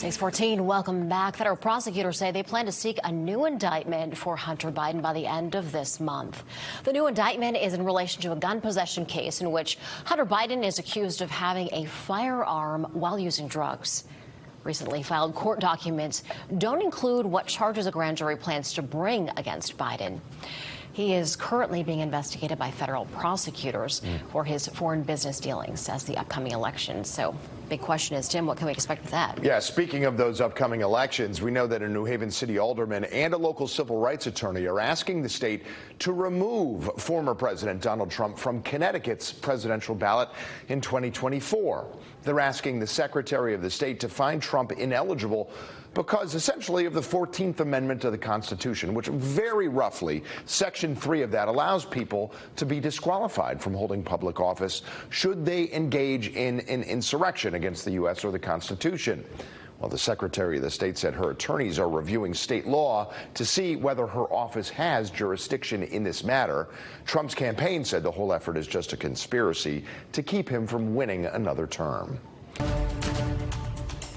6:14, welcome back. Federal prosecutors say they plan to seek a new indictment for Hunter Biden by the end of this month. The new indictment is in relation to a gun possession case in which Hunter Biden is accused of having a firearm while using drugs. Recently filed court documents don't include what charges a grand jury plans to bring against Biden. He is currently being investigated by federal prosecutors for his foreign business dealings as the upcoming election. So, big question is, Tim, what can we expect with that? Yeah, speaking of those upcoming elections, we know that a New Haven city alderman and a local civil rights attorney are asking the state to remove former President Donald Trump from Connecticut's presidential ballot in 2024. They're asking the Secretary of the State to find Trump ineligible because essentially of the 14th Amendment to the Constitution, which very roughly, Section 3 of that allows people to be disqualified from holding public office should they engage in an insurrection against the U.S. or the Constitution. Well, the Secretary of the State said her attorneys are reviewing state law to see whether her office has jurisdiction in this matter. Trump's campaign said the whole effort is just a conspiracy to keep him from winning another term.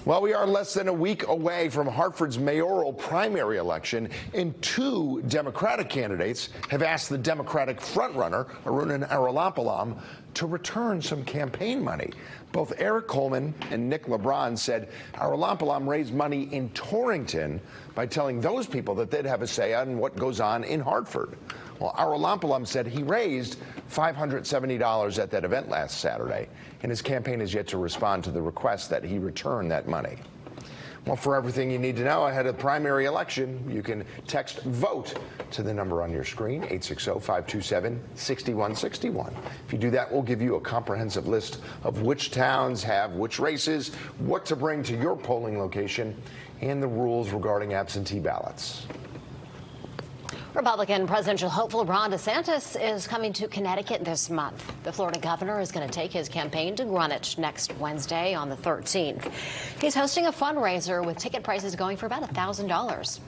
Well, we are less than a week away from Hartford's mayoral primary election, and two Democratic candidates have asked the Democratic frontrunner, Arun Arulampalam, to return some campaign money. Both Eric Coleman and Nick LeBron said Arulampalam raised money in Torrington by telling those people that they'd have a say on what goes on in Hartford. Well, Arulampalam said he raised $570 at that event last Saturday, and his campaign is yet to respond to the request that he return that money. Well, for everything you need to know ahead of the primary election, you can text VOTE to the number on your screen, 860-527-6161. If you do that, we'll give you a comprehensive list of which towns have which races, what to bring to your polling location, and the rules regarding absentee ballots. Republican presidential hopeful Ron DeSantis is coming to Connecticut this month. The Florida governor is going to take his campaign to Greenwich next Wednesday on the 13th. He's hosting a fundraiser with ticket prices going for about $1,000.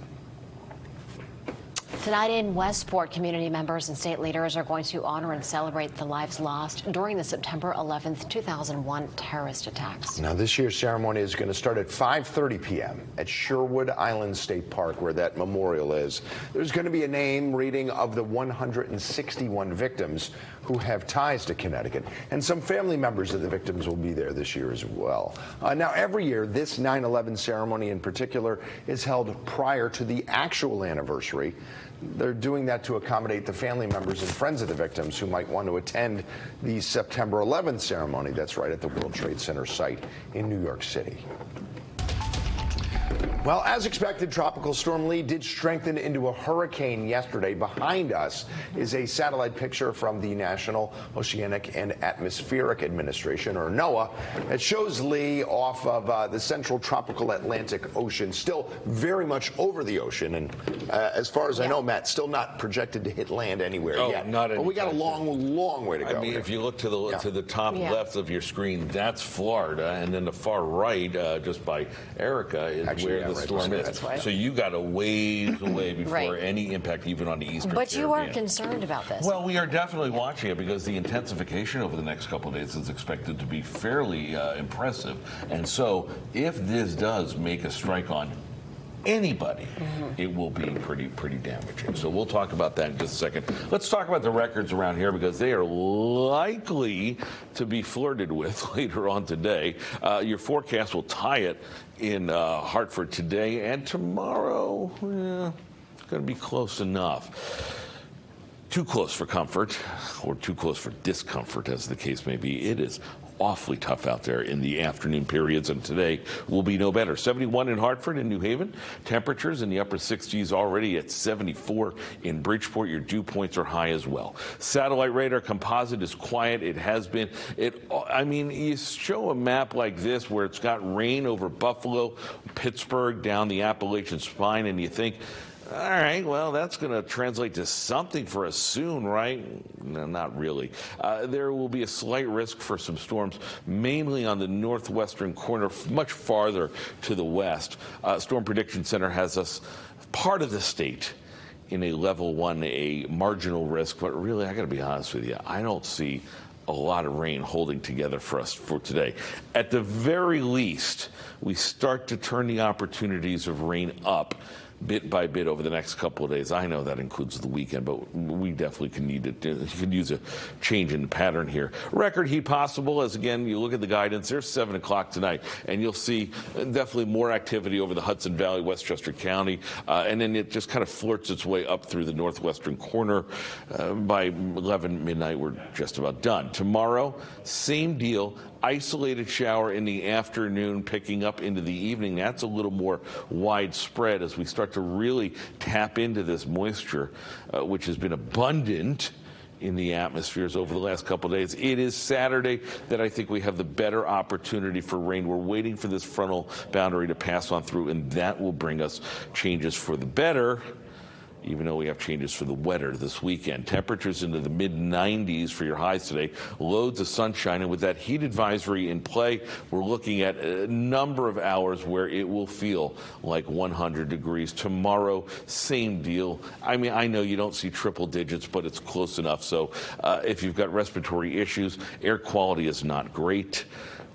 Tonight in Westport, community members and state leaders are going to honor and celebrate the lives lost during the September 11th, 2001 terrorist attacks. Now, this year's ceremony is going to start at 5:30 p.m. at Sherwood Island State Park, where that memorial is. There's going to be a name reading of the 161 victims who have ties to Connecticut, and some family members of the victims will be there this year as well. Now, every year, this 9/11 ceremony in particular is held prior to the actual anniversary. They're doing that to accommodate the family members and friends of the victims who might want to attend the September 11th ceremony. That's right at the World Trade Center site in New York City. Well, as expected, Tropical Storm Lee did strengthen into a hurricane yesterday. Behind us is a satellite picture from the National Oceanic and Atmospheric Administration, or NOAA. It shows Lee off of the central tropical Atlantic Ocean, still very much over the ocean. And as far as I know, Matt, still not projected to hit land anywhere yet. Not but we got a long way to go. I mean, if you look to the top left of your screen, that's Florida, and then the far right, just by Erica, is where the storm is. So you got a ways away before any impact, even on the eastern But Caribbean. you are concerned about this. Well, we are definitely watching it because the intensification over the next couple of days is expected to be fairly impressive. And so if this does make a strike on anybody, it will be pretty damaging. So we'll talk about that in just a second. Let's talk about the records around here because they are likely to be flirted with later on today. Your forecast will tie it in Hartford today and tomorrow. It's going to be close enough. Too close for comfort, or too close for discomfort, as the case may be. It is awfully tough out there in the afternoon periods, and today will be no better. 71 in Hartford and New Haven. Temperatures in the upper 60s already at 74 in Bridgeport. Your dew points are high as well. Satellite radar composite is quiet. It has been. I mean, you show a map like this where it's got rain over Buffalo, Pittsburgh, down the Appalachian Spine, and you think, all right, well, that's going to translate to something for us soon, right? No, not really. There will be a slight risk for some storms, mainly on the northwestern corner, much farther to the west. Storm Prediction Center has us part of the state in a level 1, a marginal risk. But really, I got to be honest with you, I don't see a lot of rain holding together for us for today. At the very least, we start to turn the opportunities of rain up bit by bit over the next couple of days. I know that includes the weekend, but we definitely could use a change in the pattern here. Record heat possible as, again, you look at the guidance. There's 7 o'clock tonight, and you'll see definitely more activity over the Hudson Valley, Westchester County, and then it just kind of flirts its way up through the northwestern corner. By 11 midnight, we're just about done. Tomorrow, same deal. Isolated shower in the afternoon, picking up into the evening. That's a little more widespread as we start to really tap into this moisture, which has been abundant in the atmospheres over the last couple of days. It is Saturday that I think we have the better opportunity for rain. We're waiting for this frontal boundary to pass on through, and that will bring us changes for the better, even though we have changes for the wetter this weekend. Temperatures into the mid-90s for your highs today. Loads of sunshine, and with that heat advisory in play, we're looking at a number of hours where it will feel like 100 degrees. Tomorrow, same deal. I mean, I know you don't see triple digits, but it's close enough. So if you've got respiratory issues, air quality is not great.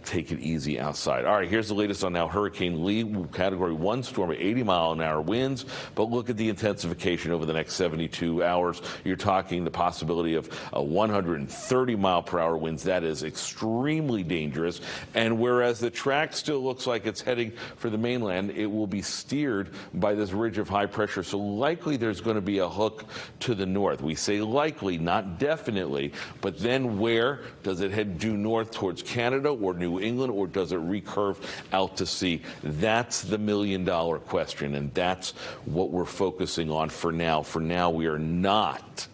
Take it easy outside. All right, here's the latest on now Hurricane Lee, Category 1 storm at 80-mile-an-hour winds. But look at the intensification over the next 72 hours. You're talking the possibility of 130-mile-per-hour winds. That is extremely dangerous. And whereas the track still looks like it's heading for the mainland, it will be steered by this ridge of high pressure. So likely there's going to be a hook to the north. We say likely, not definitely. But then where does it head due north towards Canada or New England, or does it recurve out to sea? That's the million-dollar question, and that's what we're focusing on for now. For now, we are not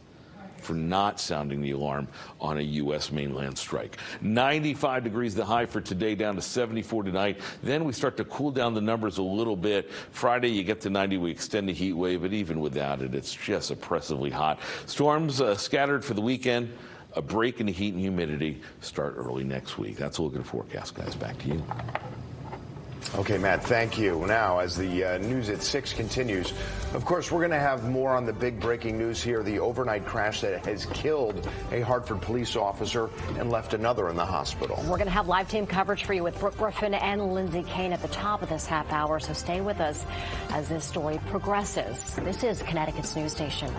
sounding the alarm on a U.S. mainland strike. 95 degrees the high for today, down to 74 tonight. Then we start to cool down the numbers a little bit. Friday, you get to 90. We extend the heat wave, but even without it, it's just oppressively hot. Storms scattered for the weekend. A break in the heat and humidity start early next week. That's a look at the forecast, guys. Back to you. Okay, Matt, thank you. Now, as the news at 6 continues, of course, we're going to have more on the big breaking news here, the overnight crash that has killed a Hartford police officer and left another in the hospital. We're going to have live team coverage for you with Brooke Griffin and Lindsay Kane at the top of this half hour, so stay with us as this story progresses. This is Connecticut's news station.